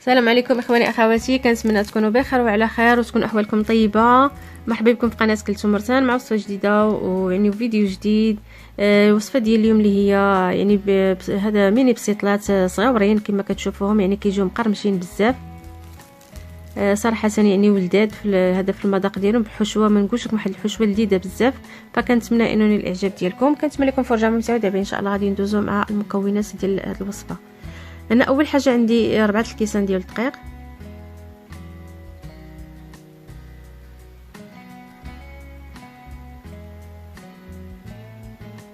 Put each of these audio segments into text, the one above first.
السلام عليكم اخواني اخواتي، كنتمنى تكونوا بخير وعلى خير وتكون احوالكم طيبه. مرحبا بكم في قناه كلثوم مرسان مع وصفه جديده ويعني فيديو جديد. الوصفه ديال اليوم اللي هي يعني هذا ميني بسيطلات صغيورين كما كتشوفوهم، يعني كيجيو مقرمشين بزاف. صراحه يعني ولداد في المذاق ديالهم بحشوه، ما نقولش لكم واحد الحشوه لذيذه بزاف، فكنتمنى انه الاعجاب ديالكم. كنتمنى لكم فرجه ممتعه. دابا ان شاء الله غادي ندوزو مع المكونات ديال هذه الوصفه. انا اول حاجه عندي 4 الكيسان ديال الدقيق،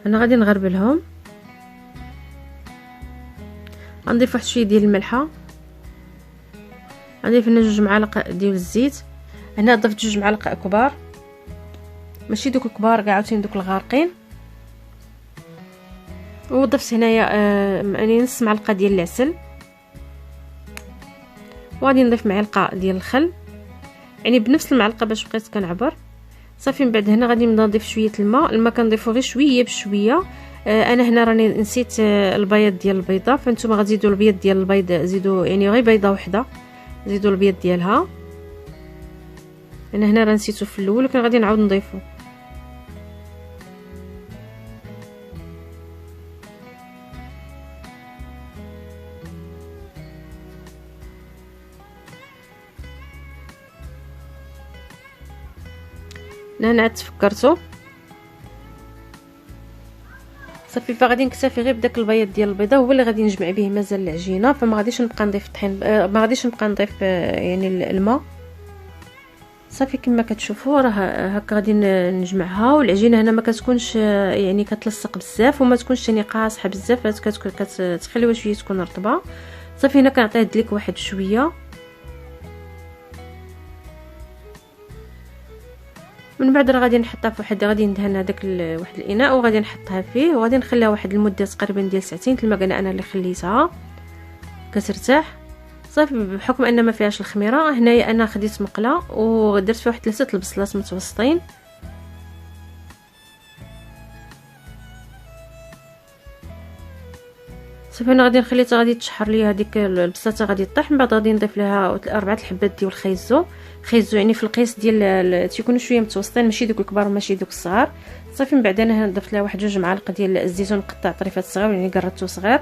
انا غادي نغربلهم. غنضيف واحد شويه ديال الملحه، غنضيف هنا 2 معالق ديال الزيت. هنا ضفت 2 معالق كبار، ماشي دوك الكبار كاع عاوتاني دوك الغارقين. وضفت هنايا يعني نص معلقه ديال العسل، وغادي نضيف معلقه ديال الخل، يعني بنفس المعلقه باش بقيت كنعبر. صافي من بعد هنا غادي نضيف شويه الماء كنضيفو غير شويه بشويه. انا هنا راني نسيت البياض ديال البيضه، فانتوما غتزيدوا البيض ديال البيض، زيدوا يعني غير بيضه وحده، زيدوا البيض ديالها. انا هنا راه نسيتو في الاول، ولكن غادي نعاود نضيفو. انا عاد تفكرتو صافي، فغادي نكتفي غير بداك البياض ديال البيضه، هو اللي غادي نجمع به مازال العجينه، فما غاديش نبقى نضيف الطحين، ما غاديش نبقى نضيف يعني الماء. صافي كما كتشوفوا راه هكا غادي نجمعها. والعجينه هنا ما كتكونش يعني كتلصق بزاف، وما تكونش يعني قاصحه بزاف، كتخليوها شويه تكون رطبه. صافي هنا كنعطيها دليك واحد شويه. من بعد راه غادي نحطها في واحد، غادي ندهن هذاك واحد الاناء وغادي نحطها فيه، وغادي نخليها واحد المده تقريبا ديال ساعتين كما قلنا انا اللي خليتها كترتاح. صافي بحكم ان ما فيهاش الخميره، هنايا انا خديت مقله ودرت فيها واحد 3 البصلات متوسطين. صافي انا غادي نخليها غادي تشحر ليا هذيك البصله، غادي طيح. من بعد غادي نضيف لها 4 الحبات ديال الخيزو يعني في القيس ديال تيكونوا شويه متوسطين، ماشي دوك الكبار وماشي دوك الصغار. صافي من بعد انا ضفت لها واحد 2 معالق ديال الزيتون مقطع طريفات صغار، يعني قرطته صغير.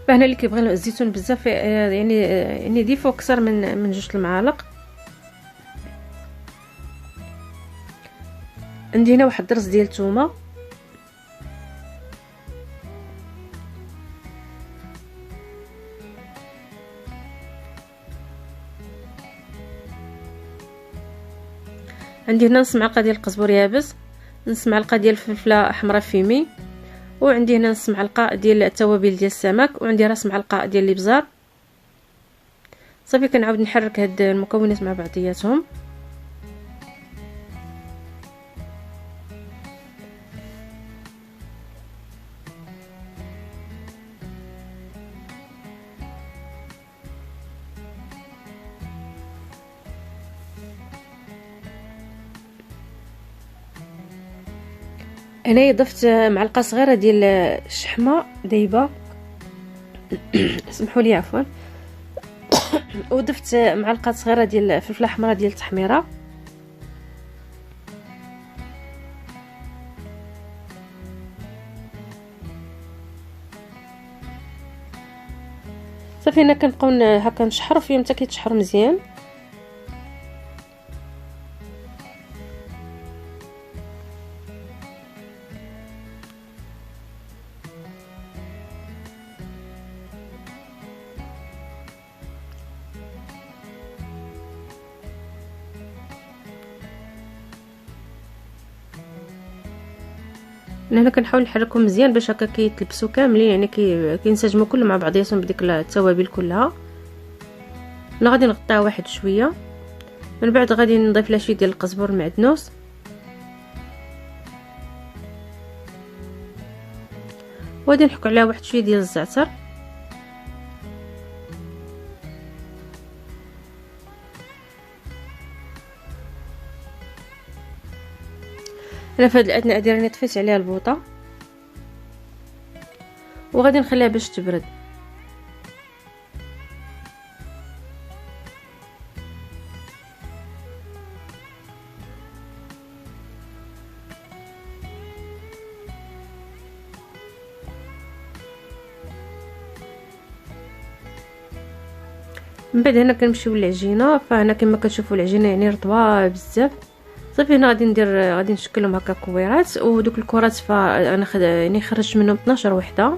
فهنا اللي كيبغي الزيتون بزاف يعني يضيفوا اكثر من 2 المعالق. عندي هنا واحد الدرس ديال الثومه، عندي هنا نص معلقه ديال القزبر يابس، نص معلقه ديال الفلفله حمراء فيمي، وعندي هنا نص معلقه ديال التوابل ديال السمك، وعندي راس معلقه ديال الابزار. صافي كنعاود نحرك هاد المكونات مع بعضياتهم. هنايا ضفت معلقه صغيره ديال الشحمه دايبه سمحوا لي عفوا، وضفت معلقه صغيره ديال الفلفله حمراء ديال التحميره. صافي هنا كنبقاو هكا نشحروا فيهم حتى كيتشحروا مزيان. هنا كنحاول نحركهم مزيان باش هكا كيتلبسوا كاملين، يعني كينسجموا كلهم مع بعضياتهم بديك التوابل كلها. انا غادي نغطيها واحد شويه، من بعد غادي نضيف لها شويه ديال القزبر المعدنوس، وغادي نحك عليها واحد شويه ديال الزعتر. انا في هذا الاثناء ديال راني طفيت عليها البوطه، وغادي نخليها باش تبرد. من بعد هنا كنمشيو للعجينه. فهنا كما كتشوفوا العجينه يعني رطبه بزاف. صافي هنا غادي نشكلهم هكا كويرات، ودوك الكرات فانا يعني خرجت منهم 12 وحده.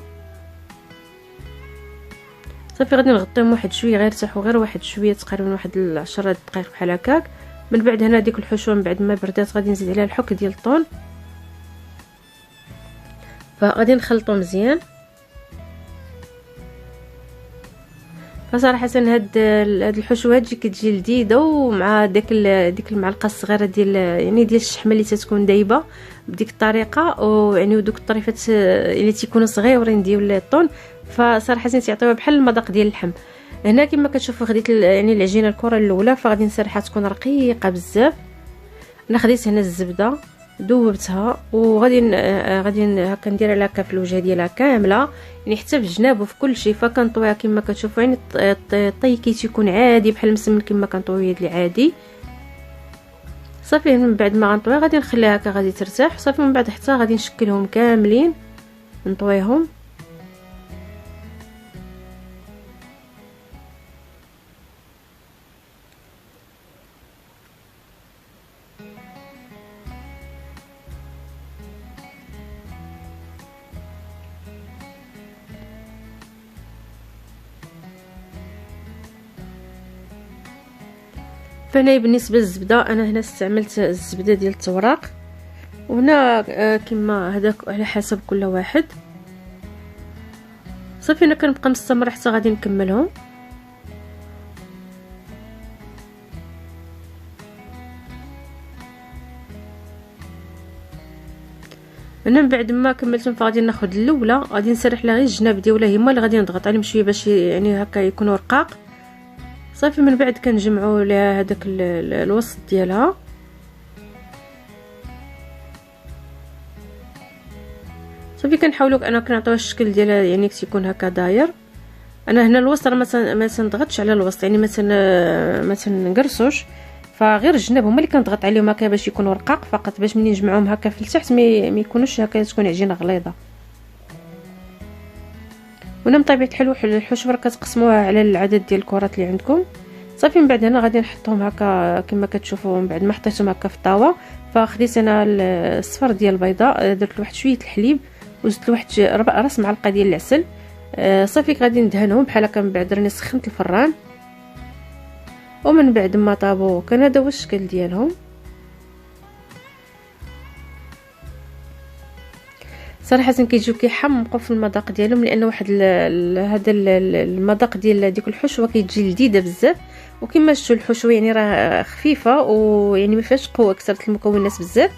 صافي غادي نغطيهم واحد شويه، غير يرتاحوا غير واحد شويه تقريبا واحد 10 دقائق بحال هكاك. من بعد هنا ديك الحشوه من بعد ما بردات غادي نزيد عليها الحك ديال الطون، فغادي نخلطو مزيان. فصراحه هاد الحشوه هادشي كتجي لذيذه، ومع ديك المعلقه الصغيره ديال يعني ديال الشحمه اللي تتكون دايبه بديك الطريقه، ويعني ودوك الطريفات اللي تيكونوا صغيورين ديال الطون، فصراحه تيعطيوها بحال المذاق ديال اللحم. هنا كما كتشوفوا خديت يعني العجينه الكره الاولى، فغادي نسرحها تكون رقيقه بزاف. انا خديت هنا الزبده ذوبتها، وغادي هكا ندير عليها هكا في الوجه ديالها كامله، يعني حتى في الجناب وفي كل شيء. فكنطويها كما كتشوفوا يعني الطي كيكون عادي بحال المسمن كما كنطوي يد العادي. صافي من بعد ما غنطويها غادي نخليها هكا غادي ترتاح. صافي من بعد حتى غادي نشكلهم كاملين نطويهم. فانا بالنسبه للزبده انا هنا استعملت الزبده ديال التوراق، وهنا كما هذاك على حسب كل واحد. صافي انا كنبقى مستمره حتى غادي نكملهم. انا من بعد ما كملتهم فغادي ناخذ الاولى غادي نسرح لها غير الجناب ديالها، هما اللي غادي نضغط عليهم شويه باش يعني هكا يكونوا رقاق. صافي من بعد كنجمعوا لها هذاك الوسط ديالها. صافي كنحاولوا انا كنعطيوها الشكل ديالها يعني تيكون هكا داير. انا هنا الوسط ما تنضغطش على الوسط، يعني ما تنقرصوش، فغير الجناب هما اللي كنضغط عليهم هكا باش يكونوا رقاق فقط، باش ملي نجمعوهم هكا في التحت ما يكونوش هكا تكون عجينه غليظه. هنا من طبيعه الحشوه كتقسموها على العدد ديال الكرات اللي عندكم. صافي من بعد هنا غادي نحطهم هكا كما كتشوفوا. من بعد ما حطيتهم هكا في الطاوه فخديت انا الصفر ديال البيضه، درت واحد شويه الحليب وزدت واحد راس معلقه ديال العسل. صافي غادي ندهنهم بحال هكا. من بعد راني سخنت الفران، ومن بعد ما طابوا كان هذا هو الشكل ديالهم. صراحه كيجيو كيحمقوا في المذاق ديالهم، لان واحد هذا المذاق ديال ديك الحشوه كيجي لذيذه بزاف. وكما شفتوا الحشوه يعني راه خفيفه، ويعني ما فيهاش قوه كثرت المكونات بزاف،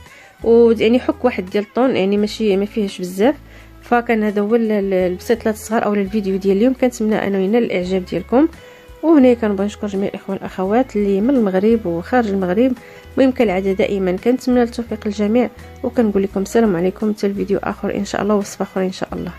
ويعني حك واحد ديال الطون يعني ماشي ما فيهاش بزاف. فكان هذا هو البسيطلات الصغار او الفيديو ديال اليوم. كنتمنى انه ينال الاعجاب ديالكم. وهنا كنبغي نشكر جميع الاخوان والاخوات اللي من المغرب وخارج المغرب. المهم كالعاده دائما كنتمنى التوفيق للجميع، وكنقول لكم السلام عليكم حتى الفيديو اخر ان شاء الله، وصفه اخرى ان شاء الله.